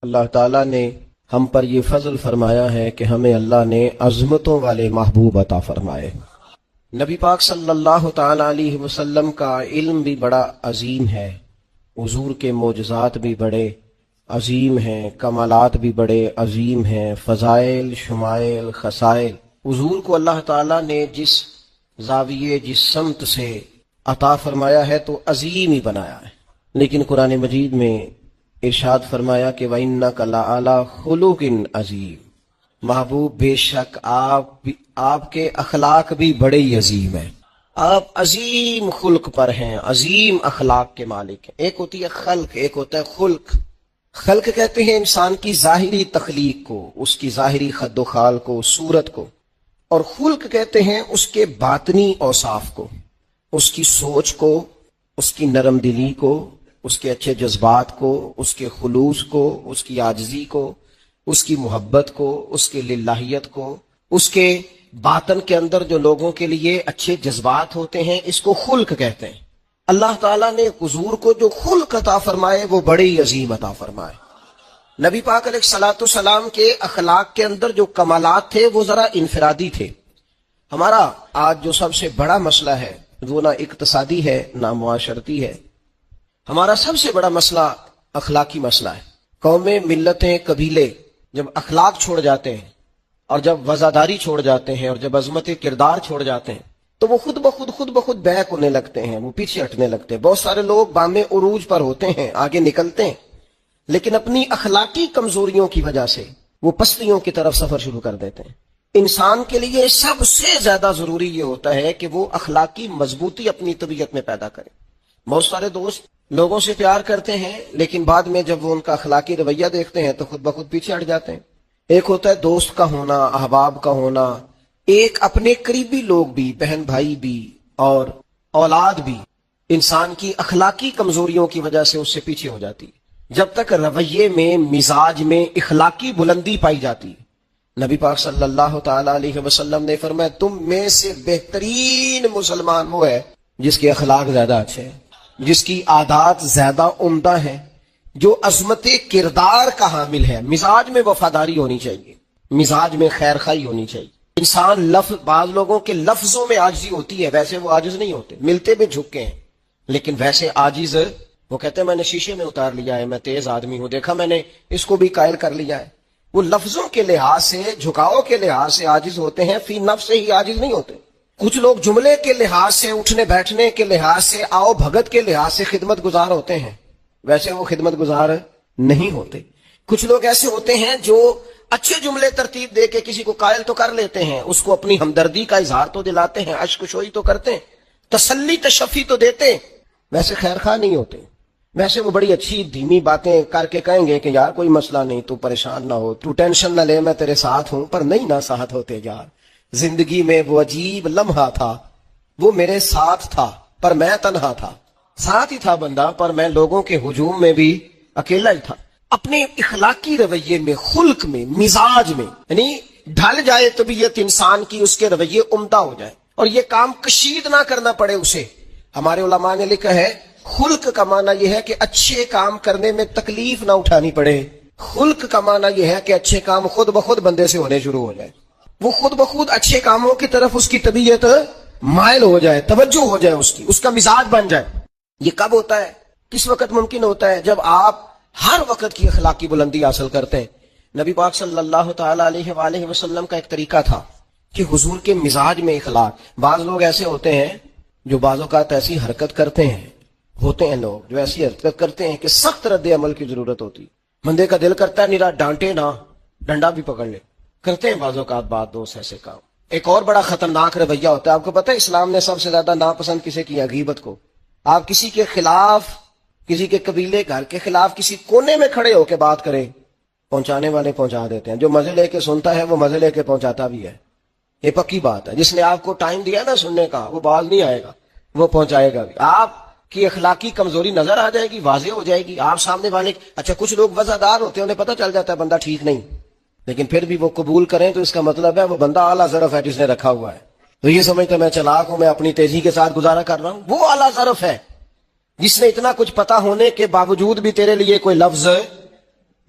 اللہ تعالیٰ نے ہم پر یہ فضل فرمایا ہے کہ ہمیں اللہ نے عظمتوں والے محبوب عطا فرمائے۔ نبی پاک صلی اللہ تعالیٰ علیہ وسلم کا علم بھی بڑا عظیم ہے، حضور کے معجزات بھی بڑے عظیم ہیں، کمالات بھی بڑے عظیم ہیں، فضائل، شمائل، خصائل۔ حضور کو اللہ تعالیٰ نے جس زاویے، جس سمت سے عطا فرمایا ہے تو عظیم ہی بنایا ہے، لیکن قرآن مجید میں ارشاد فرمایا کہ وَإِنَّكَ لَعَلَىٰ خُلُقٍ عَظِيمٍ، محبوب بے شک آپ کے اخلاق بھی بڑے ہی عظیم ہیں، آپ عظیم خلق پر ہیں، عظیم اخلاق کے مالک ہیں۔ ایک ہوتی ہے خلق، ایک ہوتا ہے خلق۔ خلق کہتے ہیں انسان کی ظاہری تخلیق کو، اس کی ظاہری خد و خال کو، صورت کو، اور خلق کہتے ہیں اس کے باطنی اوصاف کو، اس کی سوچ کو، اس کی نرم دلی کو، اس کے اچھے جذبات کو، اس کے خلوص کو، اس کی عاجزی کو، اس کی محبت کو، اس کے للہیت کو، اس کے باطن کے اندر جو لوگوں کے لیے اچھے جذبات ہوتے ہیں، اس کو خلق کہتے ہیں۔ اللہ تعالیٰ نے حضور کو جو خلق عطا فرمائے وہ بڑے ہی عظیم عطا فرمائے۔ نبی پاک علیہ الصلوۃ والسلام کے اخلاق کے اندر جو کمالات تھے وہ ذرا انفرادی تھے۔ ہمارا آج جو سب سے بڑا مسئلہ ہے وہ نہ اقتصادی ہے نہ معاشرتی ہے، ہمارا سب سے بڑا مسئلہ اخلاقی مسئلہ ہے۔ قومیں، ملتیں، قبیلے جب اخلاق چھوڑ جاتے ہیں اور جب وزاداری چھوڑ جاتے ہیں اور جب عظمت کردار چھوڑ جاتے ہیں تو وہ خود بخود بیک ہونے لگتے ہیں، وہ پیچھے ہٹنے لگتے ہیں۔ بہت سارے لوگ بام عروج پر ہوتے ہیں، آگے نکلتے ہیں، لیکن اپنی اخلاقی کمزوریوں کی وجہ سے وہ پستیوں کی طرف سفر شروع کر دیتے ہیں۔ انسان کے لیے سب سے زیادہ ضروری یہ ہوتا ہے کہ وہ اخلاقی مضبوطی اپنی طبیعت میں پیدا کرے۔ بہت سارے دوست لوگوں سے پیار کرتے ہیں لیکن بعد میں جب وہ ان کا اخلاقی رویہ دیکھتے ہیں تو خود بخود پیچھے ہٹ جاتے ہیں۔ ایک ہوتا ہے دوست کا ہونا، احباب کا ہونا، ایک اپنے قریبی لوگ بھی، بہن بھائی بھی اور اولاد بھی انسان کی اخلاقی کمزوریوں کی وجہ سے اس سے پیچھے ہو جاتی ہے۔ جب تک رویے میں، مزاج میں اخلاقی بلندی پائی جاتی ہے، نبی پاک صلی اللہ تعالی علیہ وسلم نے فرمایا تم میں سے بہترین مسلمان وہ ہے جس کے اخلاق زیادہ اچھے ہیں، جس کی عادات زیادہ عمدہ ہیں، جو عظمت کردار کا حامل ہے۔ مزاج میں وفاداری ہونی چاہیے، مزاج میں خیر خواہی ہونی چاہیے۔ انسان بعض لوگوں کے لفظوں میں عاجزی ہوتی ہے، ویسے وہ عاجز نہیں ہوتے، ملتے بھی جھکے ہیں، لیکن ویسے عاجز وہ کہتے ہیں میں نے شیشے میں اتار لیا ہے، میں تیز آدمی ہوں، دیکھا میں نے اس کو بھی قائل کر لیا ہے۔ وہ لفظوں کے لحاظ سے، جھکاؤ کے لحاظ سے عاجز ہوتے ہیں، فی نفس سے ہی عاجز نہیں ہوتے۔ کچھ لوگ جملے کے لحاظ سے، اٹھنے بیٹھنے کے لحاظ سے، آؤ بھگت کے لحاظ سے خدمت گزار ہوتے ہیں، ویسے وہ خدمت گزار نہیں ہوتے۔ کچھ لوگ ایسے ہوتے ہیں جو اچھے جملے ترتیب دے کے کسی کو قائل تو کر لیتے ہیں، اس کو اپنی ہمدردی کا اظہار تو دلاتے ہیں، اشک شوئی تو کرتے ہیں، تسلی تشفی تو دیتے ہیں، ویسے خیر خواہ نہیں ہوتے۔ ویسے وہ بڑی اچھی دھیمی باتیں کر کے کہیں گے کہ یار کوئی مسئلہ نہیں، تو پریشان نہ ہو، تو ٹینشن نہ لے، میں تیرے ساتھ ہوں، پر نہیں نہ ساتھ ہوتے یار۔ زندگی میں وہ عجیب لمحہ تھا، وہ میرے ساتھ تھا پر میں تنہا تھا، ساتھ ہی تھا بندہ پر میں لوگوں کے ہجوم میں بھی اکیلا ہی تھا۔ اپنے اخلاقی رویے میں، خلق میں، مزاج میں، یعنی ڈھل جائے طبیعت انسان کی، اس کے رویے عمدہ ہو جائے اور یہ کام کشید نہ کرنا پڑے اسے۔ ہمارے علماء نے لکھا ہے خلق کا معنی یہ ہے کہ اچھے کام کرنے میں تکلیف نہ اٹھانی پڑے، خلق کا معنی یہ ہے کہ اچھے کام خود بخود بندے سے ہونے شروع ہو جائے، وہ خود بخود اچھے کاموں کی طرف اس کی طبیعت مائل ہو جائے، توجہ ہو جائے، اس کا مزاج بن جائے۔ یہ کب ہوتا ہے، کس وقت ممکن ہوتا ہے؟ جب آپ ہر وقت کی اخلاقی بلندی حاصل کرتے ہیں۔ نبی پاک صلی اللہ تعالی علیہ وآلہ وسلم کا ایک طریقہ تھا کہ حضور کے مزاج میں اخلاق۔ بعض لوگ ایسے ہوتے ہیں جو بعض اوقات ایسی حرکت کرتے ہیں، ہوتے ہیں لوگ جو ایسی حرکت کرتے ہیں کہ سخت رد عمل کی ضرورت ہوتی، بندے کا دل کرتا ہے نیرا ڈانٹے نہ، ڈنڈا بھی پکڑ لے، کرتے ہیں بعض اوقات بات دوست ایسے کام۔ ایک اور بڑا خطرناک رویہ ہوتا ہے، آپ کو پتہ ہے اسلام نے سب سے زیادہ ناپسند کسے کیا؟ غیبت کو۔ آپ کسی کے خلاف، کسی کے قبیلے گھر کے خلاف کسی کونے میں کھڑے ہو کے بات کریں، پہنچانے والے پہنچا دیتے ہیں، جو مزے لے کے سنتا ہے وہ مزے لے کے پہنچاتا بھی ہے، یہ پکی بات ہے۔ جس نے آپ کو ٹائم دیا نا سننے کا، وہ باز نہیں آئے گا، وہ پہنچائے گا بھی۔ آپ کی اخلاقی کمزوری نظر آ جائے گی، واضح ہو جائے گی، آپ سامنے والے۔ اچھا کچھ لوگ وفادار ہوتے ہیں، انہیں پتہ چل جاتا ہے بندہ ٹھیک نہیں، لیکن پھر بھی وہ قبول کریں تو اس کا مطلب ہے وہ بندہ اعلیٰ ظرف ہے جس نے رکھا ہوا ہے، تو یہ سمجھتا میں چلاک ہوں، میں اپنی تیزی کے ساتھ گزارا کر رہا ہوں۔ وہ اعلیٰ ظرف ہے جس نے اتنا کچھ پتا ہونے کے باوجود بھی تیرے لیے کوئی لفظ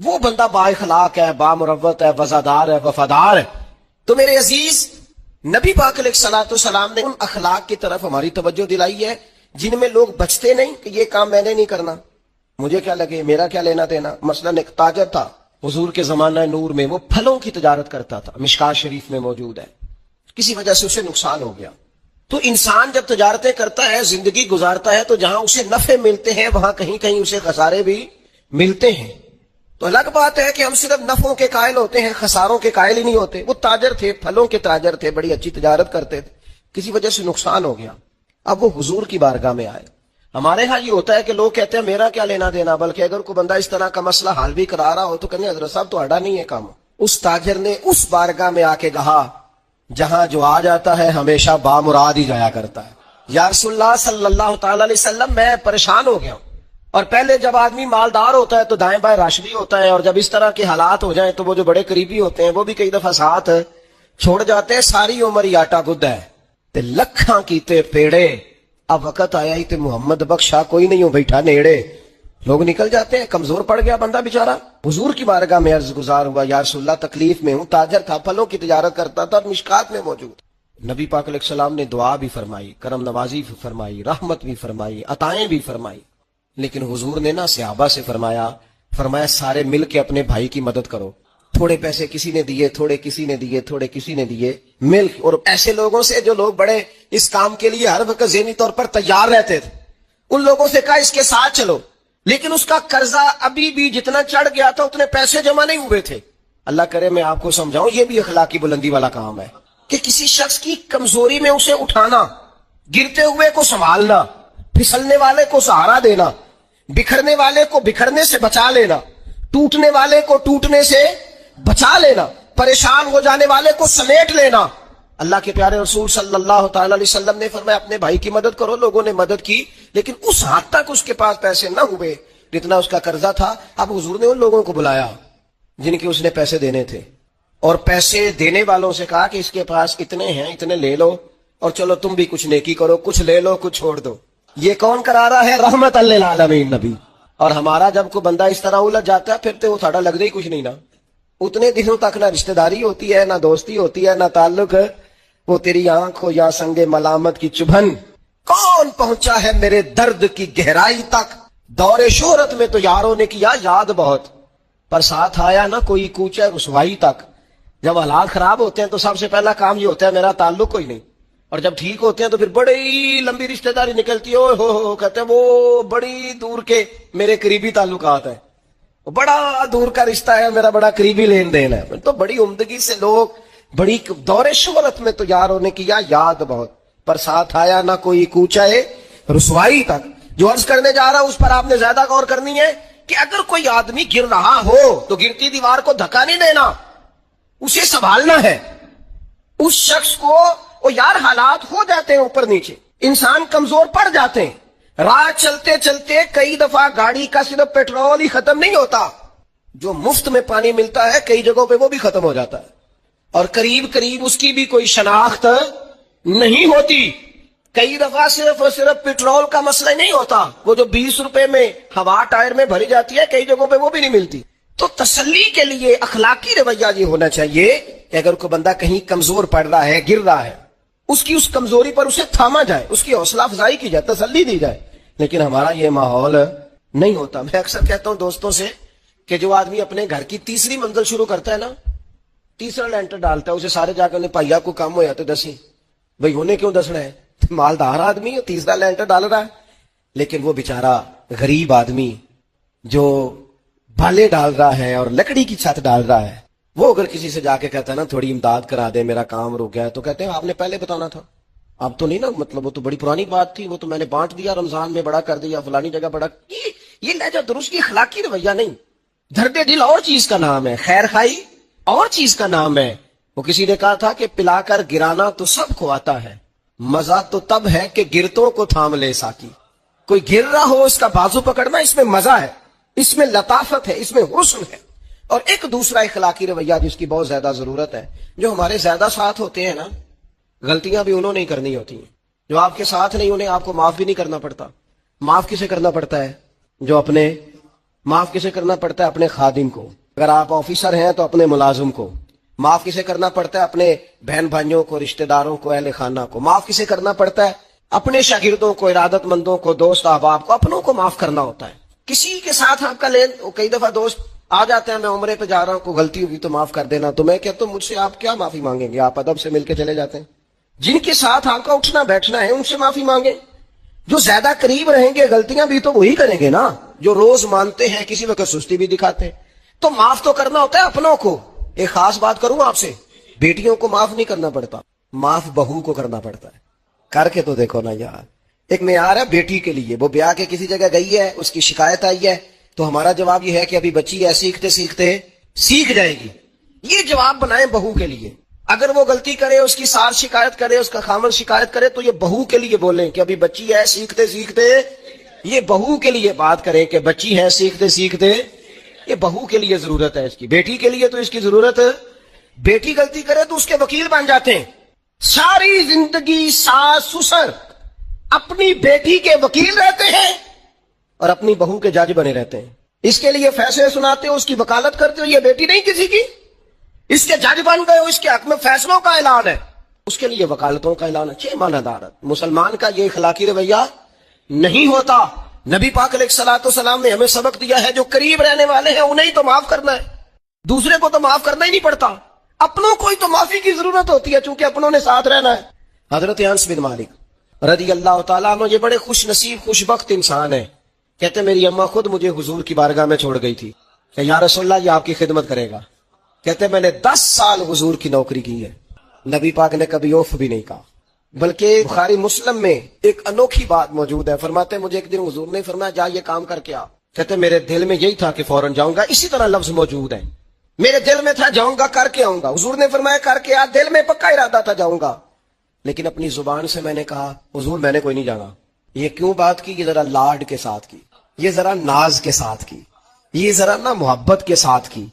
وہ بندہ با اخلاق ہے، با مروت ہے، وفادار ہے، وفادار ہے. تو میرے عزیز، نبی پاک علیہ الصلوۃ والسلام نے ان اخلاق کی طرف ہماری توجہ دلائی ہے جن میں لوگ بچتے نہیں کہ یہ کام میں نے نہیں کرنا، مجھے کیا لگے، میرا کیا لینا دینا. مثلا ایک تاجر تھا حضور کے زمانہ نور میں، وہ پھلوں کی تجارت کرتا تھا، مشکات شریف میں موجود ہے. کسی وجہ سے اسے نقصان ہو گیا. تو انسان جب تجارتیں کرتا ہے، زندگی گزارتا ہے، تو جہاں اسے نفع ملتے ہیں وہاں کہیں کہیں اسے خسارے بھی ملتے ہیں. تو الگ بات ہے کہ ہم صرف نفعوں کے قائل ہوتے ہیں، خساروں کے قائل ہی نہیں ہوتے. وہ تاجر تھے، پھلوں کے تاجر تھے، بڑی اچھی تجارت کرتے تھے، کسی وجہ سے نقصان ہو گیا. اب وہ حضور کی بارگاہ میں آئے. ہمارے ہاں یہ ہوتا ہے کہ لوگ کہتے ہیں میرا کیا لینا دینا، بلکہ اگر کوئی بندہ اس طرح کا مسئلہ حل بھی کرا رہا ہو تو کہنے حضرت صاحب تو اڈا نہیں ہے کام. اس تاجر نے اس بارگاہ میں آ کے کہا جہاں جو آ جاتا ہے ہمیشہ بامراد ہی جایا کرتا ہے. یا رسول اللہ صلی اللہ تعالی علیہ وسلم، میں پریشان ہو گیا ہوں. اور پہلے جب آدمی مالدار ہوتا ہے تو دائیں بائیں رش بھی ہوتا ہے، اور جب اس طرح کے حالات ہو جائیں تو وہ جو بڑے قریبی ہوتے ہیں وہ بھی کئی دفعہ ساتھ چھوڑ جاتے ہیں. ساری عمر ہی آٹا گد ہے تے لکھاں کیتے پیڑے، اب وقت آیا ہی تے محمد بخشا کوئی نہیں ہو بیٹھا نیڑے. لوگ نکل جاتے ہیں، کمزور پڑ گیا بندہ بیچارہ. حضور کی بارگاہ میں عرض گزار ہوا، یا رسول اللہ تکلیف میں ہوں. تاجر تھا، پھلوں کی تجارت کرتا تھا اور مشکات میں موجود. نبی پاک علیہ السلام نے دعا بھی فرمائی، کرم نوازی بھی فرمائی، رحمت بھی فرمائی، عطائیں بھی فرمائی. لیکن حضور نے نا صحابہ سے فرمایا سارے مل کے اپنے بھائی کی مدد کرو. تھوڑے پیسے کسی نے دیے، تھوڑے کسی نے دیے، تھوڑے کسی نے دیے، مل. اور ایسے لوگوں سے جو لوگ بڑے اس کام کے لیے ہر وقت ذہنی طور پر تیار رہتے تھے، ان لوگوں سے کہا اس کے ساتھ چلو. لیکن اس کا قرضہ ابھی بھی جتنا چڑھ گیا تھا اتنے پیسے جمع نہیں ہوئے تھے. اللہ کرے میں آپ کو سمجھاؤں، یہ بھی اخلاقی بلندی والا کام ہے کہ کسی شخص کی کمزوری میں اسے اٹھانا، گرتے ہوئے کو سنبھالنا، پھسلنے والے کو سہارا دینا، بکھرنے والے کو بکھرنے سے بچا لینا، ٹوٹنے والے کو ٹوٹنے سے بچا لینا، پریشان ہو جانے والے کو سمیٹ لینا. اللہ کے پیارے رسول صلی اللہ تعالی علیہ وسلم نے فرمایا اپنے بھائی کی مدد کرو. لوگوں نے مدد کی، لیکن اس حد تک اس کے پاس پیسے نہ ہوئے جتنا اس کا قرضہ تھا. اب حضور نے ان لوگوں کو بلایا جن کے اس نے پیسے دینے تھے، اور پیسے دینے والوں سے کہا کہ اس کے پاس اتنے ہیں، اتنے لے لو، اور چلو تم بھی کچھ نیکی کرو، کچھ لے لو کچھ چھوڑ دو. یہ کون کرا رہا ہے؟ رحمت للعالمین نبی. اور ہمارا جب کوئی بندہ اس طرح الجھ جاتا ہے پھر تو وہ تھوڑا لگتا ہی کچھ نہیں نا. اتنے دنوں تک نہ رشتہ داری ہوتی ہے، نہ دوستی ہوتی ہے، نہ تعلق. وہ تیری آنکھ ہو یا سنگ ملامت کی چبھن، کون پہنچا ہے میرے درد کی گہرائی تک. دور شہرت میں تو یاروں نے کیا یاد بہت، پر ساتھ آیا نہ کوئی کوچہ رسوائی تک. جب حالات خراب ہوتے ہیں تو سب سے پہلا کام یہ ہوتا ہے میرا تعلق کوئی نہیں، اور جب ٹھیک ہوتے ہیں تو پھر بڑی لمبی رشتہ داری نکلتی ہے. ہو کہتے ہیں وہ بڑی دور کے میرے قریبی تعلقات ہیں، وہ بڑا دور کا رشتہ ہے، میرا بڑا قریبی لین دین ہے. تو بڑی عمدگی سے لوگ، بڑی دور شہرت میں تو یاروں نے کیا یاد بہت، پر ساتھ آیا نہ کوئی کوچہ رسوائی تک. جو عرض کرنے جا رہا اس پر آپ نے زیادہ غور کرنی ہے کہ اگر کوئی آدمی گر رہا ہو تو گرتی دیوار کو دھکا نہیں دینا، اسے سنبھالنا ہے. اس شخص کو وہ یار حالات ہو جاتے ہیں اوپر نیچے، انسان کمزور پڑ جاتے ہیں. راہ چلتے چلتے کئی دفعہ گاڑی کا صرف پیٹرول ہی ختم نہیں ہوتا، جو مفت میں پانی ملتا ہے کئی جگہوں پہ وہ بھی ختم ہو جاتا ہے، اور قریب قریب اس کی بھی کوئی شناخت نہیں ہوتی. کئی دفعہ صرف اور صرف پیٹرول کا مسئلہ نہیں ہوتا، وہ جو 20 روپے میں ہوا ٹائر میں بھری جاتی ہے کئی جگہوں پہ وہ بھی نہیں ملتی. تو تسلی کے لیے اخلاقی رویہ یہ ہونا چاہیے کہ اگر کوئی بندہ کہیں کمزور پڑ رہا ہے، گر رہا ہے، اس کی اس کمزوری پر اسے تھاما جائے، اس کی حوصلہ افزائی کی جائے، تسلی دی جائے. لیکن ہمارا یہ ماحول نہیں ہوتا. میں اکثر کہتا ہوں دوستوں سے کہ جو آدمی اپنے گھر کی تیسری منزل شروع کرتا ہے نا، تیسرا لینٹر ڈالتا ہے، اسے سارے جا کے انہیں پائیا کو کام ہو جاتے دسی بھائی انہیں کیوں دسنا ہے، مالدار آدمی تیسرا لینٹر ڈال رہا ہے. لیکن وہ بیچارہ غریب آدمی جو بالے ڈال رہا ہے اور لکڑی کی چھت ڈال رہا ہے، وہ اگر کسی سے جا کے کہتا ہے نا تھوڑی امداد کرا دے میرا کام رک گیا ہے، تو کہتے ہیں آپ نے پہلے بتانا تھا. اب تو نہیں نا، مطلب وہ تو بڑی پرانی بات تھی، وہ تو میں نے بانٹ دیا، رمضان میں بڑا کر دیا، فلانی جگہ بڑا. یہ لہجہ درست کی اخلاقی رویہ نہیں. درد دل اور چیز کا نام ہے، خیر خائی اور چیز کا نام ہے. وہ کسی نے کہا تھا کہ پلا کر گرانا تو سب کو آتا ہے، مزہ تو تب ہے کہ گرتوں کو تھام لے ساکی. کوئی گر رہا ہو اس کا بازو پکڑنا، اس میں مزہ ہے، اس میں لطافت ہے، اس میں حسن ہے. اور ایک دوسرا اخلاقی رویہ جس کی بہت زیادہ ضرورت ہے، جو ہمارے زیادہ ساتھ ہوتے ہیں نا، غلطیاں بھی انہوں نے کرنی ہوتی ہیں. جو آپ کے ساتھ نہیں انہیں آپ کو معاف بھی نہیں کرنا پڑتا. معاف کسے کرنا پڑتا ہے؟ جو اپنے معاف کسے کرنا پڑتا ہے؟ اپنے خادم کو. اگر آپ آفیسر ہیں تو اپنے ملازم کو. معاف کسے کرنا پڑتا ہے؟ اپنے بہن بھائیوں کو، رشتہ داروں کو، اہل خانہ کو. معاف کسے کرنا پڑتا ہے؟ اپنے شاگردوں کو، ارادت مندوں کو، دوست احباب کو. اپنوں کو معاف کرنا ہوتا ہے. کسی کے ساتھ آپ کا کئی دفعہ دوست آ جاتے ہیں، میں عمرے پہ جا رہا ہوں، کوئی غلطی ہوگی تو معاف کر دینا. تو میں کہتا ہوں مجھ سے آپ کیا معافی مانگیں گے؟ آپ ادب سے مل کے چلے جاتے ہیں. جن کے ساتھ آپ کا اٹھنا بیٹھنا ہے ان سے معافی مانگیں. جو زیادہ قریب رہیں گے غلطیاں بھی تو وہی کریں گے نا، جو روز مانتے ہیں، کسی وقت سستی بھی دکھاتے ہیں. تو معاف تو کرنا ہوتا ہے اپنوں کو. ایک خاص بات کروں آپ سے، بیٹیوں کو معاف نہیں کرنا پڑتا، معاف بہو کو کرنا پڑتا ہے. کر کے تو دیکھو نا یار. ایک معیار ہے بیٹی کے لیے، وہ بیاہ کے کسی جگہ گئی ہے، اس کی شکایت آئی ہے، تو ہمارا جواب یہ ہے کہ ابھی بچی ہے، سیکھتے سیکھتے سیکھ جائے گی. یہ جواب بنائیں بہو کے لیے. اگر وہ غلطی کرے، اس کی ساس شکایت کرے، اس کا خامن شکایت کرے، تو یہ بہو کے لیے بولیں کہ ابھی بچی ہے، سیکھتے سیکھتے. یہ بہو کے لیے بات کریں کہ بچی ہے، سیکھتے سیکھتے. یہ بہو کے لیے ضرورت ہے اس کی. بیٹی کے لیے تو اس کی ضرورت ہے. بیٹی غلطی کرے تو اس کے وکیل بن جاتے ہیں. ساری زندگی ساس سسر اپنی بیٹی کے وکیل رہتے ہیں اور اپنی بہو کے جج بنے رہتے ہیں. اس کے لیے فیصلے سناتے ہو، اس کی وکالت کرتے ہو. یہ بیٹی نہیں کسی کی، اس کے جج بن گئے ہو، اس کے حق میں فیصلوں کا اعلان ہے، اس کے لیے وکالتوں کا اعلان ہے. چھ ماہ عدالت. مسلمان کا یہ اخلاقی رویہ نہیں ہوتا. نبی پاک علیہ الصلوۃ والسلام نے ہمیں سبق دیا ہے، جو قریب رہنے والے ہیں انہیں تو معاف کرنا ہے، دوسرے کو تو معاف کرنا ہی نہیں پڑتا. اپنوں کو ہی تو معافی کی ضرورت ہوتی ہے، چونکہ اپنوں نے ساتھ رہنا ہے. حضرت انس بن مالک رضی اللہ تعالیٰ عنہ یہ بڑے خوش نصیب خوش بخت انسان ہیں. کہتے میری اماں خود مجھے حضور کی بارگاہ میں چھوڑ گئی تھی کہ یا رسول اللہ یہ آپ کی خدمت کرے گا. کہتے میں نے 10 سال حضور کی نوکری کی ہے. نبی پاک نے کبھی اوف بھی نہیں کہا. بلکہ بخاری مسلم میں ایک انوکھی بات موجود ہے. فرماتے مجھے ایک دن حضور نے فرمایا جا یہ کام کر کے آ. کہتے میرے دل میں یہی تھا کہ فوراً جاؤں گا. اسی طرح لفظ موجود ہے، میرے دل میں تھا جاؤں گا، کر کے آؤں گا. حضور نے فرمایا کر کے آ. دل میں پکا ارادہ تھا جاؤں گا، لیکن اپنی زبان سے میں نے کہا حضور میں نے کوئی نہیں جانا. یہ کیوں بات کی؟ یہ ذرا لاڈ کے ساتھ کی، یہ ذرا ناز کے ساتھ کی، یہ ذرا نا محبت کے ساتھ کی.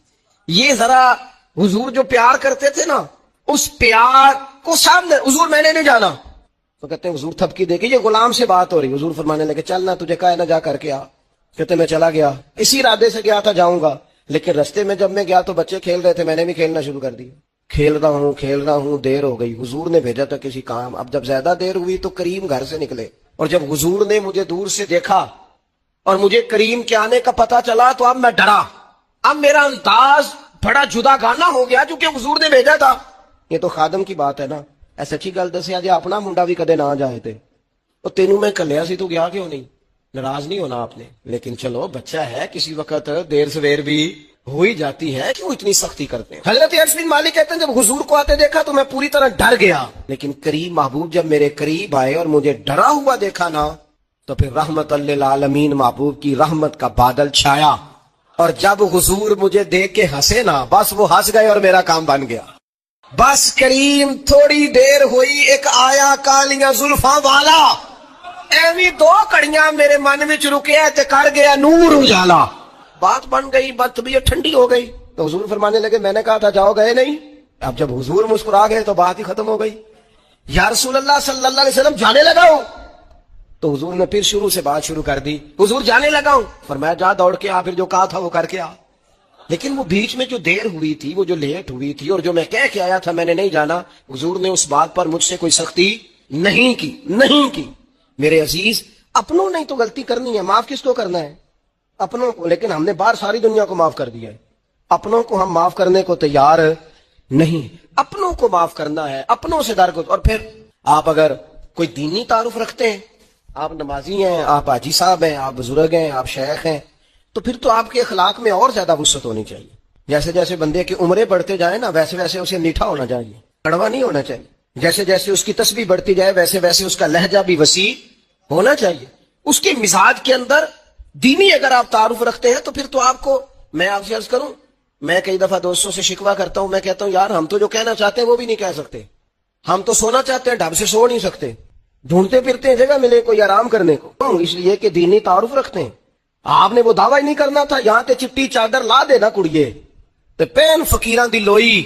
یہ ذرا حضور جو پیار کرتے تھے نا، اس پیار کو سامنے حضور میں نے نہیں جانا. تو کہتے ہیں حضور تھپکی دے کے، یہ غلام سے بات ہو رہی، حضور فرمانے لگے چلنا تجھے کہا ہے نا جا کر کے آ. کہتے میں چلا گیا، اسی ارادے سے گیا تھا جاؤں گا، لیکن رستے میں جب میں گیا تو بچے کھیل رہے تھے، میں نے بھی کھیلنا شروع کر دیا. کھیل رہا ہوں دیر ہو گئی. حضور نے بھیجا تھا کسی کام. اب جب زیادہ دیر ہوئی تو کریم گھر سے نکلے، اور جب حضور نے مجھے دور سے دیکھا اور مجھے کریم کے آنے کا پتہ چلا تو اب میں ڈرا. اب میرا انداز بڑا جدا گانا ہو گیا، چونکہ حضور نے بھیجا تھا. یہ تو خادم کی بات ہے نا. ایسے اچھی گل دسیا جی اپنا منڈا بھی کدے نہ جائے تھے تو تینوں میں کلیا سی تو گیا کیوں نہیں؟ ناراض نہیں ہونا آپ نے، لیکن چلو بچہ ہے، کسی وقت دیر سویر بھی ہو ہی جاتی ہے. کیوں اتنی سختی کرتے ہیں؟ حضرت انس بن مالک کہتے ہیں جب حضور کو آتے دیکھا تو میں پوری طرح ڈر گیا، لیکن قریب محبوب جب میرے قریب آئے اور مجھے ڈرا ہوا دیکھا نا، تو پھر رحمت للعالمین محبوب کی رحمت کا بادل چھایا. اور جب حضور مجھے دیکھ کے ہنسے نا، بس وہ ہنس گئے اور میرا کام بن گیا. بس کریم تھوڑی دیر ہوئی، ایک آیا کالیاں زلفاں والا، ایویں 2 کڑیاں میرے من میں رکیا تے کر گیا نور اجالا. بات بن گئی، بات طبیعت ٹھنڈی ہو گئی. تو حضور فرمانے لگے میں نے کہا تھا جاؤ، گئے نہیں. اب جب حضور مسکرا گئے تو بات ہی ختم ہو گئی. یا رسول اللہ صلی اللہ علیہ وسلم جانے لگا ہوں. تو حضور نے پھر شروع سے بات شروع کر دی. حضور جانے لگا ہوں. فرمایا جا دوڑ کے آ، پھر جو کہا تھا وہ کر کے آ. لیکن وہ بیچ میں جو دیر ہوئی تھی، وہ جو لیٹ ہوئی تھی، اور جو میں کہہ کے آیا تھا میں نے نہیں جانا، حضور نے اس بات پر مجھ سے کوئی سختی نہیں کی. میرے عزیز اپنوں نے تو غلطی کرنی ہے، معاف کس کو کرنا ہے؟ اپنوں کو. لیکن ہم نے باہر ساری دنیا کو معاف کر دیا ہے، اپنوں کو ہم معاف کرنے کو تیار نہیں. اپنوں کو معاف کرنا ہے، اپنوں سے درگزر. اور پھر آپ اگر کوئی دینی تعارف رکھتے ہیں، آپ نمازی ہیں، آپ حاجی صاحب ہیں، آپ بزرگ ہیں، آپ شیخ ہیں، تو پھر تو آپ کے اخلاق میں اور زیادہ وسعت ہونی چاہیے. جیسے جیسے بندے کی عمریں بڑھتے جائیں نا، ویسے ویسے اسے میٹھا ہونا چاہیے، کڑوا نہیں ہونا چاہیے. جیسے جیسے اس کی تسبیح بڑھتی جائے ویسے ویسے اس کا لہجہ بھی وسیع ہونا چاہیے. اس کے مزاج کے اندر دینی اگر آپ تعارف رکھتے ہیں تو پھر تو آپ کو، میں آپ سے عرض کروں، میں کئی دفعہ دوستوں سے شکوہ کرتا ہوں، میں کہتا ہوں یار ہم تو جو کہنا چاہتے ہیں وہ بھی نہیں کہہ سکتے. ہم تو سونا چاہتے ہیں، ڈھب سے سو نہیں سکتے، ڈھونڈتے پھرتے ہیں جگہ ملے کوئی آرام کرنے کو. اس لیے کہ دینی تعارف رکھتے ہیں. آپ نے وہ دعویٰ ہی نہیں کرنا تھا یہاں تے چٹی چادر لا دے نا کڑیے تے پین فقیران دی لوئی،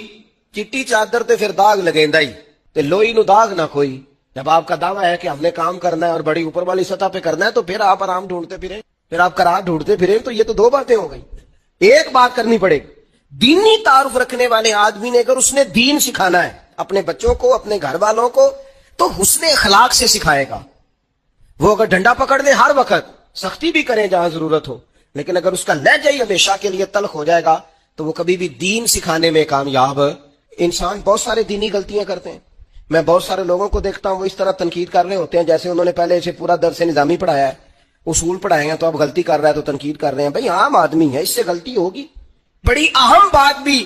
چٹی چادر تے پھر داغ لگیندا ہی تے لوئی نو داغ نہ کوئی. جب آپ کا دعویٰ ہے کہ ہم نے کام کرنا ہے اور بڑی اوپر والی سطح پہ کرنا ہے تو پھر آپ آرام ڈھونڈتے پھریں. پھر آپ قرار ڈھونڈتے پھرے تو یہ تو دو باتیں ہو گئی. ایک بات کرنی پڑے گی. دینی تعارف رکھنے والے آدمی نے اگر اس نے دین سکھانا ہے اپنے بچوں کو, اپنے گھر والوں کو, تو حسن اخلاق سے سکھائے گا. وہ اگر ڈنڈا پکڑ دے ہر وقت, سختی بھی کریں جہاں ضرورت ہو, لیکن اگر اس کا لہجہ ہی ہمیشہ کے لیے تلخ ہو جائے گا تو وہ کبھی بھی دین سکھانے میں کامیاب. انسان بہت سارے دینی غلطیاں کرتے ہیں. میں بہت سارے لوگوں کو دیکھتا ہوں وہ اس طرح تنقید کر رہے ہوتے ہیں جیسے انہوں نے پہلے اسے پورا درس نظامی پڑھایا ہے, اصول پڑھائے ہیں, تو اب غلطی کر رہا ہے تو تنقید کر رہے ہیں. بھئی عام آدمی ہے, اس سے غلطی ہوگی. بڑی اہم بات بھی,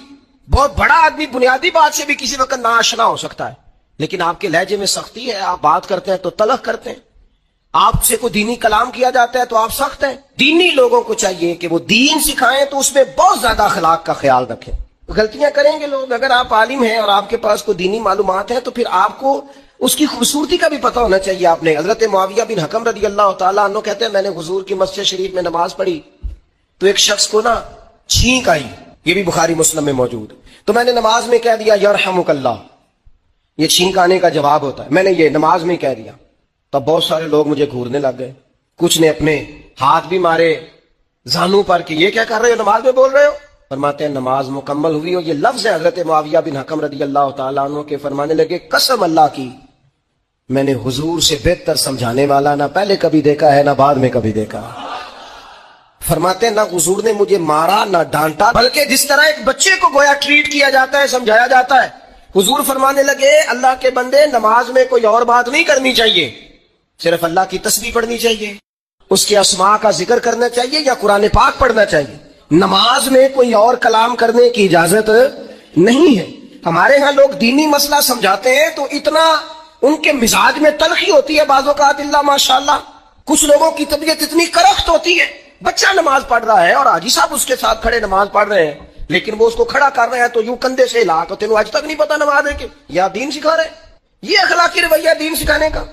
بہت بڑا آدمی بنیادی بات سے بھی کسی وقت ناآشنا ہو سکتا ہے, لیکن آپ کے لہجے میں سختی ہے, آپ بات کرتے ہیں تو تلخ کرتے ہیں. آپ سے کوئی دینی کلام کیا جاتا ہے تو آپ سخت ہیں. دینی لوگوں کو چاہیے کہ وہ دین سکھائیں تو اس میں بہت زیادہ اخلاق کا خیال رکھیں. غلطیاں کریں گے لوگ. اگر آپ عالم ہیں اور آپ کے پاس کوئی دینی معلومات ہیں تو پھر آپ کو اس کی خوبصورتی کا بھی پتہ ہونا چاہیے. آپ نے حضرت معاویہ بن حکم رضی اللہ تعالیٰ عنہ کہتے ہیں میں نے حضور کی مسجد شریف میں نماز پڑھی تو ایک شخص کو نا چھینک آئی, یہ بھی بخاری مسلم میں موجود, تو میں نے نماز میں کہہ دیا یرحمک اللہ. یہ چھینک آنے کا جواب ہوتا ہے, میں نے یہ نماز میں کہہ دیا. تب بہت سارے لوگ مجھے گھورنے لگ گئے, کچھ نے اپنے ہاتھ بھی مارے زانوں پر کہ یہ کیا کر رہے ہو, نماز میں بول رہے ہو. فرماتے ہیں نماز مکمل ہوئی اور یہ لفظ ہے حضرت معاویہ بن حکم رضی اللہ تعالیٰ عنہ کے, فرمانے لگے قسم اللہ کی میں نے حضور سے بہتر سمجھانے والا نہ پہلے کبھی دیکھا ہے نہ بعد میں کبھی دیکھا. فرماتے ہیں نہ حضور نے مجھے مارا نہ ڈانٹا, بلکہ جس طرح ایک بچے کو گویا ٹریٹ کیا جاتا ہے, سمجھایا جاتا ہے. حضور فرمانے لگے اللہ کے بندے نماز میں کوئی اور بات نہیں کرنی چاہیے, صرف اللہ کی تسبیح پڑھنی چاہیے, اس کے اسماء کا ذکر کرنا چاہیے یا قرآن پاک پڑھنا چاہیے. نماز میں کوئی اور کلام کرنے کی اجازت نہیں ہے. ہمارے ہاں لوگ دینی مسئلہ سمجھاتے ہیں تو اتنا ان کے مزاج میں تلخی ہوتی ہے بعض اوقات, اللہ ماشاءاللہ. کچھ لوگوں کی طبیعت اتنی کرخت ہوتی ہے, بچہ نماز پڑھ رہا ہے اور حاجی صاحب اس کے ساتھ کھڑے نماز پڑھ رہے ہیں, لیکن وہ اس کو کھڑا کر رہے ہیں تو یوں کندھے سے ہلا تو تینوں آج تک نہیں پتا نماز ہے کہ یا دین سکھا رہے ہیں. یہ اخلاقی رویہ دین سکھانے کا,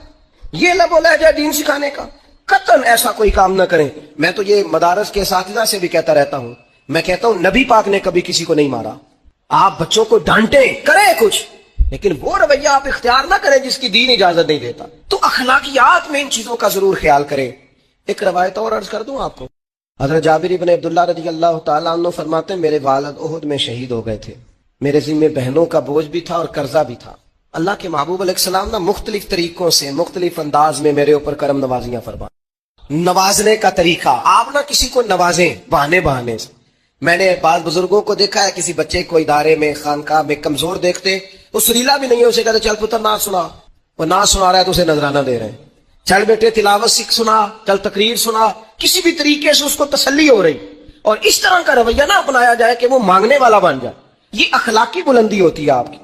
یہ لب و لہجہ دین سکھانے کا. قطعاً ایسا کوئی کام نہ کریں. میں تو یہ مدارس کے اساتذہ سے بھی کہتا رہتا ہوں, میں کہتا ہوں نبی پاک نے کبھی کسی کو نہیں مارا. آپ بچوں کو ڈانٹیں, کریں کچھ, لیکن وہ رویہ آپ اختیار نہ کریں جس کی دین اجازت نہیں دیتا. تو اخلاقیات میں ان چیزوں کا ضرور خیال کریں. ایک روایت اور عرض کر دوں آپ کو. حضرت جابر ابن عبداللہ رضی اللہ تعالیٰ عنہ فرماتے ہیں میرے والد احد میں شہید ہو گئے تھے, میرے ذمہ بہنوں کا بوجھ بھی تھا اور قرضہ بھی تھا. اللہ کے محبوب علیہ السلام نے مختلف طریقوں سے مختلف انداز میں میرے اوپر کرم نوازیاں فرما. نوازنے کا طریقہ, آپ نہ کسی کو نوازیں بہانے سے. میں نے بعض بزرگوں کو دیکھا ہے کسی بچے کو ادارے میں خانقاہ میں کمزور دیکھتے, وہ سریلا بھی نہیں ہے, اسے کہتے چل پتر نعت سنا, وہ نعت سنا رہا ہے تو اسے نذرانہ دے رہے ہیں. چل بیٹے تلاوت سیکھ, سنا, چل تقریر سنا, کسی بھی طریقے سے اس کو تسلی ہو رہی. اور اس طرح کا رویہ نہ اپنایا جائے کہ وہ مانگنے والا بن جائے. یہ اخلاقی بلندی ہوتی ہے آپ کی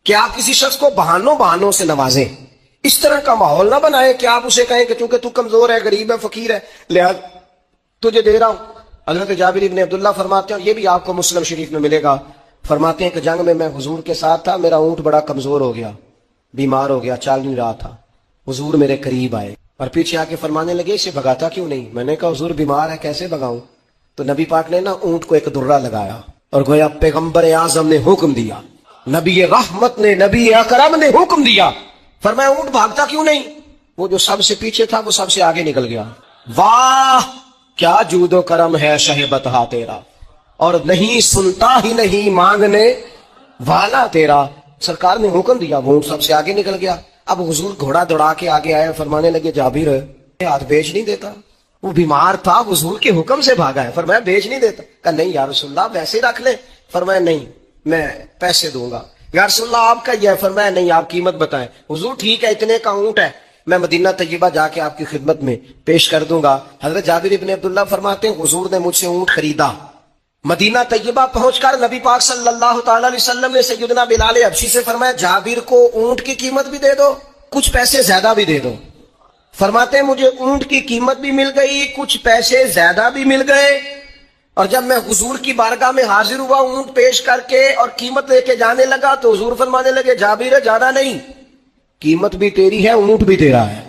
کہ آپ کسی شخص کو بہانوں سے نوازیں. اس طرح کا ماحول نہ بنائیں کہ آپ اسے کہیں کہ چونکہ تو کمزور ہے, غریب ہے, فقیر ہے, لہذا تجھے دے رہا ہوں. حضرت جابر ابن عبداللہ فرماتے ہیں, اور یہ بھی آپ کو مسلم شریف میں ملے گا, فرماتے ہیں کہ جنگ میں حضور کے ساتھ تھا, میرا اونٹ بڑا کمزور ہو گیا, بیمار ہو گیا, چل نہیں رہا تھا. حضور میرے قریب آئے اور پیچھے آ کے فرمانے لگے اسے بھگاتا کیوں نہیں. میں نے کہا حضور بیمار ہے, کیسے بھگاؤں. تو نبی پاک نے نا اونٹ کو ایک درہ لگایا اور گویا پیغمبر اعظم نے حکم دیا, نبی رحمت نے, نبی اکرم نے حکم دیا, فرمایا اونٹ بھاگتا کیوں نہیں. وہ جو سب سے پیچھے تھا وہ سب سے آگے نکل گیا. واہ کیا جود و کرم ہے شہ بتہا تیرا, اور نہیں سنتا ہی نہیں مانگنے والا تیرا. سرکار نے حکم دیا, وہ اونٹ سب سے آگے نکل گیا. اب حضور گھوڑا دوڑا کے آگے آئے, فرمانے لگے جابر ہاتھ بیچ نہیں دیتا. وہ بیمار تھا, حضور کے حکم سے بھاگا ہے. فرمایا بیچ نہیں دیتا. کہا نہیں یا رسول اللہ ویسے رکھ لیں. فرمایا نہیں میں پیسے دوں گا. یا رسول اللہ آپ کا یہ ہے. فرمایا نہیں آپ قیمت بتائیں. حضور ٹھیک ہے اتنے کا اونٹ ہے, میں مدینہ طیبہ جا کے آپ کی خدمت میں پیش کر دوں گا. حضرت جابر ابن عبداللہ فرماتے ہیں حضور نے مجھ سے اونٹ خریدا. مدینہ طیبہ پہنچ کر نبی پاک صلی اللہ تعالی علیہ وسلم نے سیدنا بلال حبشی سے فرمایا جابر کو اونٹ کی قیمت بھی دے دو, کچھ پیسے زیادہ بھی دے دو. فرماتے ہیں مجھے اونٹ کی قیمت بھی مل گئی, کچھ پیسے زیادہ بھی مل گئے. اور جب میں حضور کی بارگاہ میں حاضر ہوا اونٹ پیش کر کے اور قیمت لے کے جانے لگا تو حضور فرمانے لگے جابر زیادہ نہیں, قیمت بھی تیری ہے, اونٹ بھی تیرا ہے.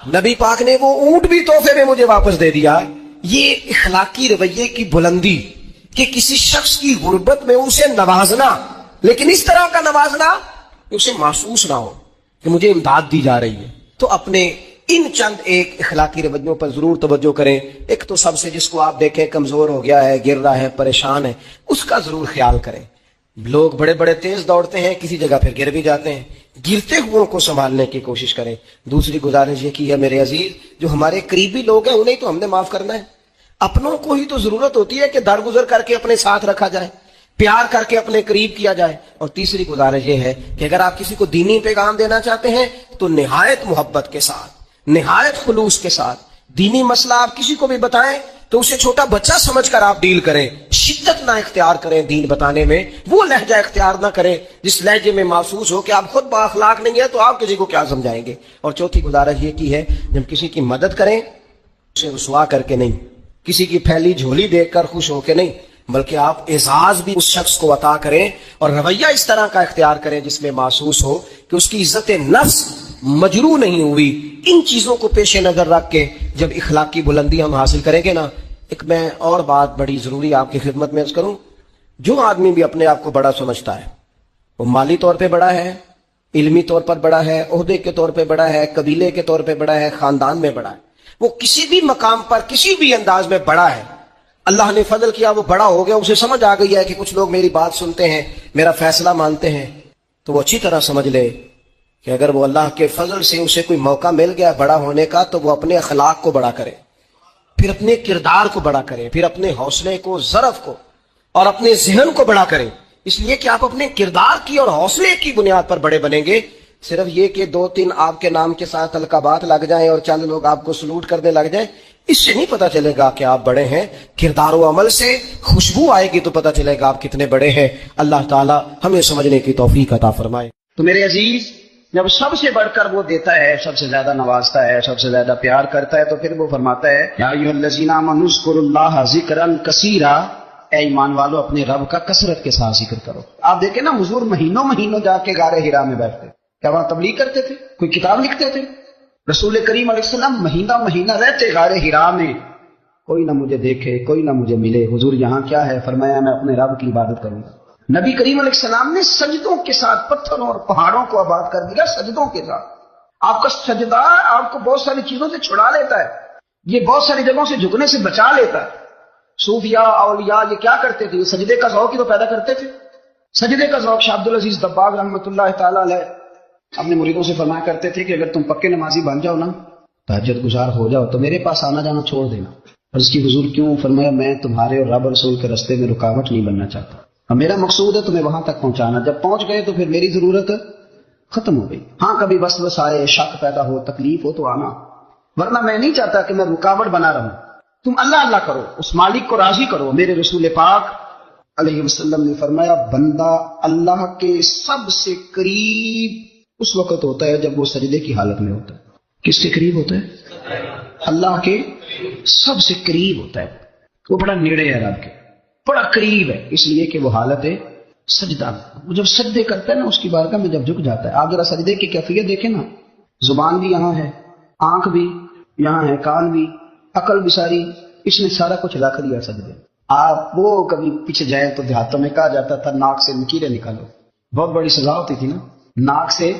نبی پاک نے وہ اونٹ بھی تحفے میں مجھے واپس دے دیا. یہ اخلاقی رویے کی بلندی کہ کسی شخص کی غربت میں اسے نوازنا, لیکن اس طرح کا نوازنا کہ اسے محسوس نہ ہو کہ مجھے امداد دی جا رہی ہے. تو اپنے ان چند ایک اخلاقی رویوں پر ضرور توجہ کریں. ایک تو سب سے جس کو آپ دیکھیں کمزور ہو گیا ہے، گر رہا ہے، پریشان ہے، اس کا ضرور خیال کریں. لوگ بڑے بڑے تیز دوڑتے ہیں، کسی جگہ پھر گر بھی جاتے ہیں، گرتے ہوئے کو سنبھالنے کی کوشش کریں. دوسری گزارش یہ کی ہے میرے عزیز، جو ہمارے قریبی لوگ ہیں انہیں تو ہم نے معاف کرنا ہے. اپنوں کو ہی تو ضرورت ہوتی ہے کہ درگزر کر کے اپنے ساتھ رکھا جائے، پیار کر کے اپنے قریب کیا جائے. اور تیسری گزارش یہ ہے کہ اگر آپ کسی کو دینی پیغام دینا چاہتے ہیں تو نہایت محبت کے ساتھ، نہایت خلوص کے ساتھ دینی مسئلہ آپ کسی کو بھی بتائیں تو اسے چھوٹا بچہ سمجھ کر آپ ڈیل کریں. شدت نہ اختیار کریں دین بتانے میں، وہ لہجہ اختیار نہ کریں جس لہجے میں محسوس ہو کہ آپ خود بااخلاق نہیں ہیں تو آپ کسی کو کیا سمجھائیں گے. اور چوتھی گزارش یہ کی ہے، جب کسی کی مدد کریں اسے رسوا کر کے نہیں، کسی کی پھیلی جھولی دیکھ کر خوش ہو کے نہیں، بلکہ آپ اعزاز بھی اس شخص کو عطا کریں اور رویہ اس طرح کا اختیار کریں جس میں محسوس ہو کہ اس کی عزت نفس مجروح نہیں ہوئی. ان چیزوں کو پیش نظر رکھ کے جب اخلاقی بلندی ہم حاصل کریں گے نا. ایک میں اور بات بڑی ضروری آپ کی خدمت میں عرض کروں، جو آدمی بھی اپنے آپ کو بڑا سمجھتا ہے، وہ مالی طور پہ بڑا ہے، علمی طور پر بڑا ہے، عہدے کے طور پہ بڑا ہے، قبیلے کے طور پہ بڑا ہے، خاندان میں بڑا ہے، وہ کسی بھی مقام پر کسی بھی انداز میں بڑا ہے، اللہ نے فضل کیا وہ بڑا ہو گیا، اسے سمجھ آ گئی ہے کہ کچھ لوگ میری بات سنتے ہیں، میرا فیصلہ مانتے ہیں، تو وہ اچھی طرح سمجھ لے کہ اگر وہ اللہ کے فضل سے اسے کوئی موقع مل گیا بڑا ہونے کا تو وہ اپنے اخلاق کو بڑا کرے، پھر اپنے کردار کو بڑا کرے، پھر اپنے حوصلے کو، ظرف کو اور اپنے ذہن کو بڑا کرے. اس لیے کہ آپ اپنے کردار کی اور حوصلے کی بنیاد پر بڑے بنیں گے. صرف یہ کہ 2-3 آپ کے نام کے ساتھ القابات لگ جائیں اور چند لوگ آپ کو سلوٹ کرنے لگ جائیں، اس سے نہیں پتا چلے گا کہ آپ بڑے ہیں. کردار و عمل سے خوشبو آئے گی تو پتا چلے گا آپ کتنے بڑے ہیں. اللہ تعالی ہمیں سمجھنے کی توفیق عطا فرمائے. تو میرے عزیز، جب سب سے بڑھ کر وہ دیتا ہے، سب سے زیادہ نوازتا ہے، سب سے زیادہ پیار کرتا ہے، تو پھر وہ فرماتا ہے یا ایھا الذین آمنوا اذکروا اللہ ذکرا کثیرا، اے ایمان والو اپنے رب کا کثرت کے ساتھ ذکر کرو. آپ دیکھیں نا، حضور مہینوں جا کے غار حرا میں بیٹھتے، کیا وہاں تبلیغ کرتے تھے؟ کوئی کتاب لکھتے تھے؟ رسول کریم علیہ السلام مہینہ رہتے غار حرا میں، کوئی نہ مجھے دیکھے، کوئی نہ مجھے ملے. حضور یہاں کیا ہے؟ فرمایا میں اپنے رب کی عبادت کروں گا. نبی کریم علیہ السلام نے سجدوں کے ساتھ پتھروں اور پہاڑوں کو آباد کر دیا. سجدوں کے ساتھ آپ کا سجدہ آپ کو بہت ساری چیزوں سے چھڑا لیتا ہے، یہ بہت ساری جگہوں سے جھکنے سے بچا لیتا ہے. صوفیاء اولیاء یہ کیا کرتے تھے؟ سجدے کا ذوق ہی تو پیدا کرتے تھے. سجدے کا ذوق شاہ عبدالعزیز دباغ رحمۃ اللہ تعالی علیہ اپنے مریدوں سے فرمایا کرتے تھے کہ اگر تم پکے نمازی بن جاؤ نا، تہجد گزار ہو جاؤ، تو میرے پاس آنا جانا چھوڑ دینا. اور اس کی حضور کیوں؟ فرمایا میں تمہارے اور رب رسول کے راستے میں رکاوٹ نہیں بننا چاہتا، اور میرا مقصود ہے تمہیں وہاں تک پہنچانا. جب پہنچ گئے تو پھر میری ضرورت ختم ہو گئی. ہاں کبھی وسوس آئے، شک پیدا ہو، تکلیف ہو تو آنا، ورنہ میں نہیں چاہتا کہ میں رکاوٹ بنا رہوں. تم اللہ اللہ کرو، اس مالک کو راضی کرو. میرے رسول پاک علیہ وسلم نے فرمایا بندہ اللہ کے سب سے قریب اس وقت ہوتا ہے جب وہ سجدے کی حالت میں ہوتا ہے. کس کے قریب ہوتا ہے؟ اللہ کے سب سے قریب ہوتا ہے. وہ بڑا نیڑے ہے رب کے، بڑا قریب ہے، اس لیے کہ وہ حالت ہے سجدہ. وہ جب سجدے کرتا ہے نا، اس کی بارگاہ میں جب جھک جاتا ہے. آپ ذرا سجدے کی کیفیت دیکھیں نا، زبان بھی یہاں ہے، آنکھ بھی یہاں ہے، کان بھی، عقل بھی ساری، اس نے سارا کچھ رکھ دیا سجدے. آپ وہ کبھی پیچھے جائیں تو دیہاتوں میں کہا جاتا تھا ناک سے لکیریں نکالو، بہت بڑی سزا ہوتی تھی نا، ناک سے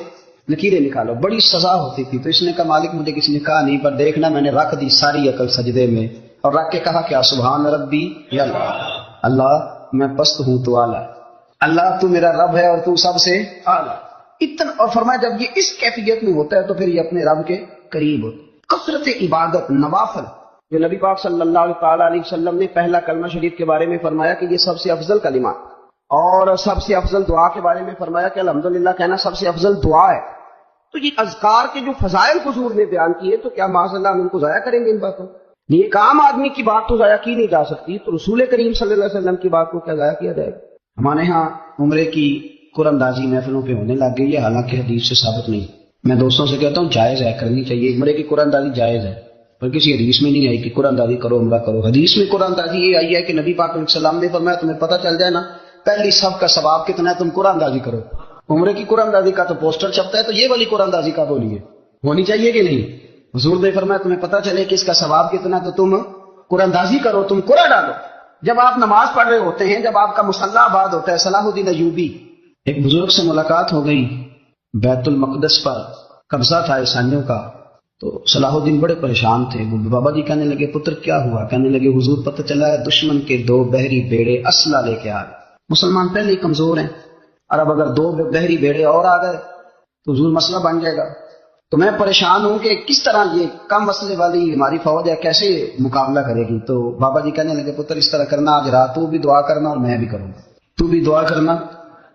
لکیریں نکالو، بڑی سزا ہوتی تھی. تو اس نے کہا مالک مجھے کسی نے کہا نہیں، پر دیکھنا میں نے رکھ دی ساری عقل سجدے میں، اور رکھ کے کہا کیا سبحان ربی یا اللہ میں پست ہوں تو اعلیٰ، اللہ تو میرا رب ہے اور تو سب سے اعلیٰ. اتنا. اور فرمایا جب یہ اس کیفیت میں ہوتا ہے تو پھر یہ اپنے رب کے قریب ہوتا ہے. کثرت عبادت، نوافل، جو نبی پاک صلی اللہ تعالی علیہ وسلم نے پہلا کلمہ شریف کے بارے میں فرمایا کہ یہ سب سے افضل کلمہ، اور سب سے افضل دعا کے بارے میں فرمایا کہ الحمدللہ کہنا سب سے افضل دعا ہے. تو یہ اذکار کے جو فضائل حضور نے بیان کیے، تو کیا معاذ اللہ ہم ان کو ضائع کریں گے؟ ان باتوں یہ ایک عام آدمی کی بات تو ضائع کی نہیں جا سکتی، تو رسول کریم صلی اللہ علیہ وسلم کی بات کو کیا ضائع کیا جائے گا؟ ہمارے ہاں عمرے کی قرآن اندازی محفلوں پہ ہونے لگ گئی ہے، حالانکہ حدیث سے ثابت نہیں. میں دوستوں سے کہتا ہوں جائز ہے، کرنی چاہیے. عمرے کی قرآن اندازی جائز ہے، پر کسی حدیث میں نہیں آئی کہ قرآن اندازی کرو، عمرہ کرو. حدیث میں قرآن اندازی یہ آئی ہے کہ نبی پاک علیہ السلام نے فرمایا تمہیں پتہ چل جائے نا پہلی صف کا ثواب کتنا ہے، تم قرآن اندازی کرو. عمرے کی قرآن اندازی کا تو پوسٹر چھپتا ہے، تو یہ والی قرآن اندازی کا بولیے ہونی چاہیے کہ نہیں؟ حضور نے فرمایا تمہیں پتہ چلے کہ اس کا ثواب کتنا، تو تم قرآن اندازی کرو، تم قرآن ڈالو. جب آپ نماز پڑھ رہے ہوتے ہیں، جب آپ کا مصلی آباد ہوتا ہے. صلاح الدین ایوبی ایک بزرگ سے ملاقات ہو گئی، بیت المقدس پر قبضہ تھا عیسائیوں کا، تو صلاح الدین بڑے پریشان تھے. وہ بابا جی کہنے لگے پتر کیا ہوا؟ کہنے لگے حضور پتہ چلا ہے دشمن کے 2 بحری بیڑے اسلحہ لے کے آ گئے. مسلمان پہلے ہی کمزور ہیں اور اب اگر 2 بحری بیڑے اور آ گئے تو حضور مسئلہ بن جائے گا. تو میں پریشان ہوں کہ کس طرح یہ کم مسئلے والی ہماری فوج ہے کیسے مقابلہ کرے گی. تو بابا جی کہنے لگے پتر اس طرح کرنا آج رات تو بھی دعا کرنا اور میں بھی کروں گا. تو بھی دعا کرنا.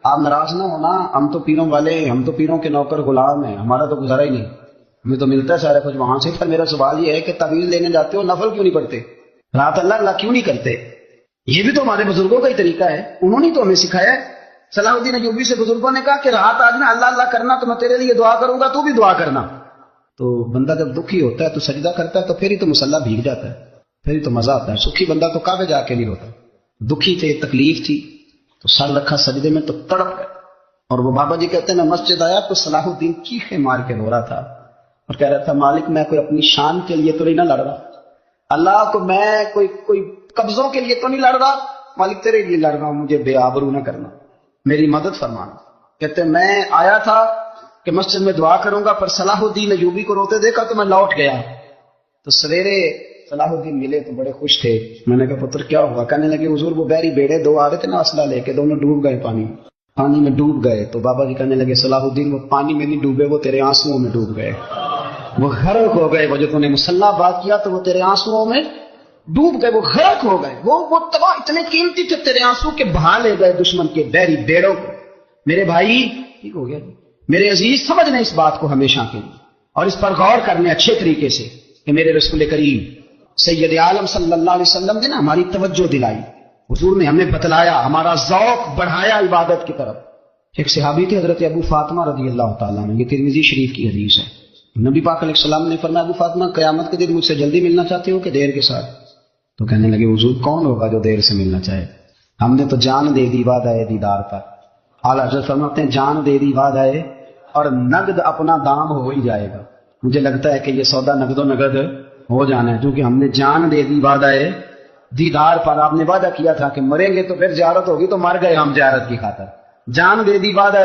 آپ ناراض نہ ہونا، ہم تو پیروں والے ہیں، ہم تو پیروں کے نوکر غلام ہیں، ہمارا تو گزارا ہی نہیں، ہمیں تو ملتا ہے سارا کچھ وہاں سے. پر میرا سوال یہ ہے کہ تعویذ لینے جاتے ہو نفل کیوں نہیں پڑھتے؟ رات اللہ اللہ کیوں نہیں کرتے؟ یہ بھی تو ہمارے بزرگوں کا ہی طریقہ ہے، انہوں نے تو ہمیں سکھایا ہے. صلاح الدین ایوبی سے بزرگوں نے کہا کہ رات آج نا اللہ اللہ کرنا تو میں تیرے لیے دعا کروں گا، تو بھی دعا کرنا. تو بندہ جب دکھی ہوتا ہے تو سجدہ کرتا ہے تو پھر ہی تو مسلح بھیگ جاتا ہے، پھر ہی تو مزہ آتا ہے. سکھی بندہ تو کعبے جا کے نہیں روتا. دکھی تھے، تکلیف تھی تو سر رکھا سجدے میں تو تڑپ گئے. اور وہ بابا جی کہتے ہیں میں مسجد آیا تو صلاح الدین چیخیں مار کے رو رہا تھا اور کہہ رہا تھا مالک میں کوئی اپنی شان کے لیے تو نہیں نہ لڑ رہا، اللہ کو میں کوئی قبضوں کے لیے تو نہیں لڑ رہا، مالک تیرے لیے لڑ رہا ہوں، مجھے بے آبرو نہ کرنا، میری مدد فرمانا. کہتے ہیں میں آیا تھا کہ مسجد میں دعا کروں گا، پر صلاح الدین ایوبی کو روتے دیکھا تو میں لوٹ گیا. تو سویرے صلاح الدین ملے تو بڑے خوش تھے. میں نے کہا پتر کیا ہوا؟ کہنے لگے حضور وہ بحری بیڑے 2 آ رہے تھے نا اسلحہ لے کے، دونوں ڈوب گئے پانی میں ڈوب گئے. تو بابا جی کہنے لگے صلاح الدین وہ پانی میں نہیں ڈوبے، وہ تیرے آنسوؤں میں ڈوب گئے، وہ غرق ہو گئے. وہ جو تم نے مسلح بات کیا تو وہ تیرے آنسوؤں میں ڈوب گئے، وہ غرق ہو گئے. وہ تباہ اتنے قیمتی تھے تیرے آنسو کے بہا لے گئے دشمن کے بحری بیڑوں کو. میرے بھائی ٹھیک ہو گیا، میرے عزیز سمجھ لیں اس بات کو ہمیشہ کے لیے اور اس پر غور کرنے اچھے طریقے سے کہ میرے رسول کریم سید عالم صلی اللہ علیہ وسلم نے نا ہماری توجہ دلائی، حضور نے ہمیں بتلایا، ہمارا ذوق بڑھایا عبادت کی طرف. ایک صحابی تھے حضرت ابو فاطمہ رضی اللہ تعالیٰ عنہ، یہ ترمذی شریف کی حدیث ہے. نبی پاک علیہ السلام نے فرمایا ابو فاطمہ قیامت کے دن مجھ سے جلدی ملنا چاہتے ہو کہ دیر کے ساتھ؟ تو کہنے لگے حضور کون ہوگا جو دیر سے ملنا چاہے، ہم نے تو جان دے دی وعدہ دیدار پر. اعلیٰ حضرت فرماتے ہیں جان دے دی وعدہ اور نقد اپنا دام ہو ہی جائے گا. مجھے لگتا ہے کہ یہ سودا نقد و نقد ہو جانا ہے، کیونکہ ہم نے جان دے دی وعدہ دیدار پر. آپ نے وعدہ کیا تھا کہ مریں گے تو پھر زیارت ہوگی، تو مر گئے ہم زیارت کی خاطر. جان دے دی وعدہ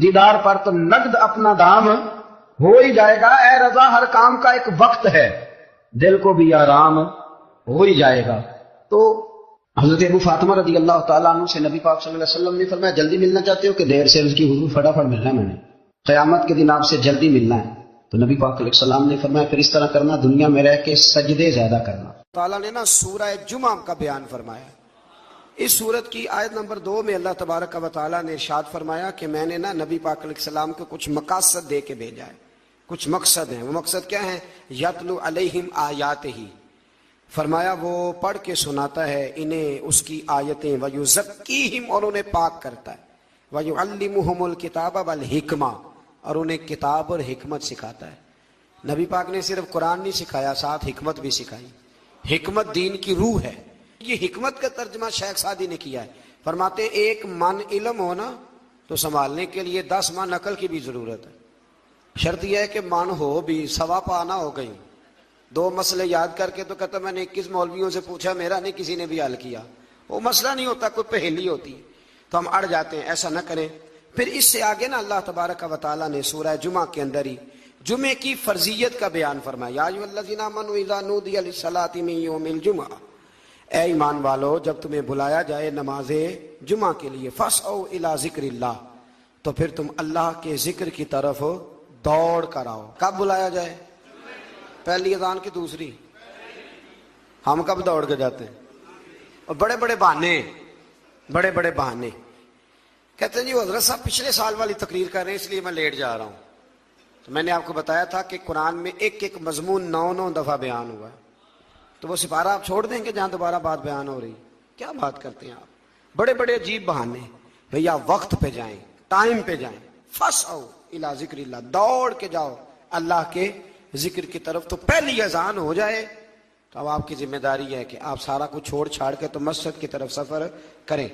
دیدار پر تو نقد اپنا دام ہو ہی جائے گا. اے رضا ہر کام کا ایک وقت ہے، دل کو بھی آرام ہو ہی جائے گا. تو حضرت ابو فاطمہ رضی اللہ تعالیٰ عنہ سے نبی پاک صلی اللہ علیہ وسلم نے فرمایا جلدی ملنا چاہتے ہو کہ دیر سے؟ اس کی حضور فٹافٹ ملنا ہے، میں نے قیامت کے دن آپ سے جلدی ملنا ہے. تو نبی پاک علیہ السلام نے فرمایا پھر اس طرح کرنا دنیا میں رہ کے سجدے زیادہ کرنا. تعالیٰ نے نا سورہ جمعہ کا بیان فرمایا. اس سورت کی آیت نمبر 2 میں اللہ تبارک و تعالیٰ نے ارشاد فرمایا کہ میں نے نا نبی پاک علیہ السلام کو کچھ مقاصد دے کے بھیجا ہے، کچھ مقصد ہیں. وہ مقصد کیا ہے؟ یتلو علیہم آیاتہ، فرمایا وہ پڑھ کے سناتا ہے انہیں اس کی آیتیں، ویزکیہم، اور انہیں پاک کرتا ہے، ویعلمہم الکتاب والحکمہ، اور انہیں کتاب اور حکمت سکھاتا ہے. نبی پاک نے صرف قرآن نہیں سکھایا، ساتھ حکمت بھی سکھائی. حکمت دین کی روح ہے. یہ حکمت کا ترجمہ شیخ سعدی نے کیا ہے. فرماتے ہیں ایک من علم ہونا تو سنبھالنے کے لیے 10 من عقل کی بھی ضرورت ہے. شرط یہ ہے کہ من ہو بھی، سوا پانا ہو گئی. 2 مسئلے یاد کر کے تو کہتا میں نے 21 مولویوں سے پوچھا، میرا نہیں کسی نے بھی حل کیا. وہ مسئلہ نہیں ہوتا، کوئی پہیلی ہوتی ہے تو ہم اڑ جاتے ہیں. ایسا نہ کریں. پھر اس سے آگے نا اللہ تبارک و تعالیٰ نے سورہ جمعہ کے اندر ہی جمعے کی فرضیت کا بیان فرمایا. یا ایھا الذین آمنوا اذا نودی للصلاۃ من یوم الجمعہ، اے ایمان والو جب تمہیں بلایا جائے نماز جمعہ کے لیے، فاسعوا الی ذکر اللہ، تو پھر تم اللہ کے ذکر کی طرف دوڑ کر آؤ. کب بلایا جائے؟ پہلی اذان کی دوسری. ہم کب دوڑ کے جاتے ہیں؟ اور بڑے بڑے بہانے کہتے ہیں جی حضرت صاحب پچھلے سال والی تقریر کر رہے ہیں اس لیے میں لیٹ جا رہا ہوں. تو میں نے آپ کو بتایا تھا کہ قرآن میں ایک مضمون 9 دفعہ بیان ہوا ہے. تو وہ سپارہ آپ چھوڑ دیں کہ جہاں دوبارہ بات بیان ہو رہی؟ کیا بات کرتے ہیں آپ؟ بڑے عجیب بہانے. بھیا وقت پہ جائیں، ٹائم پہ جائیں. فاسعوا الی ذکر اللہ، دوڑ کے جاؤ اللہ کے ذکر کی طرف. تو پہلی اذان ہو جائے تو اب آپ کی ذمہ داری ہے کہ آپ سارا کچھ چھوڑ چھاڑ کے تو مسجد کی طرف سفر کریں.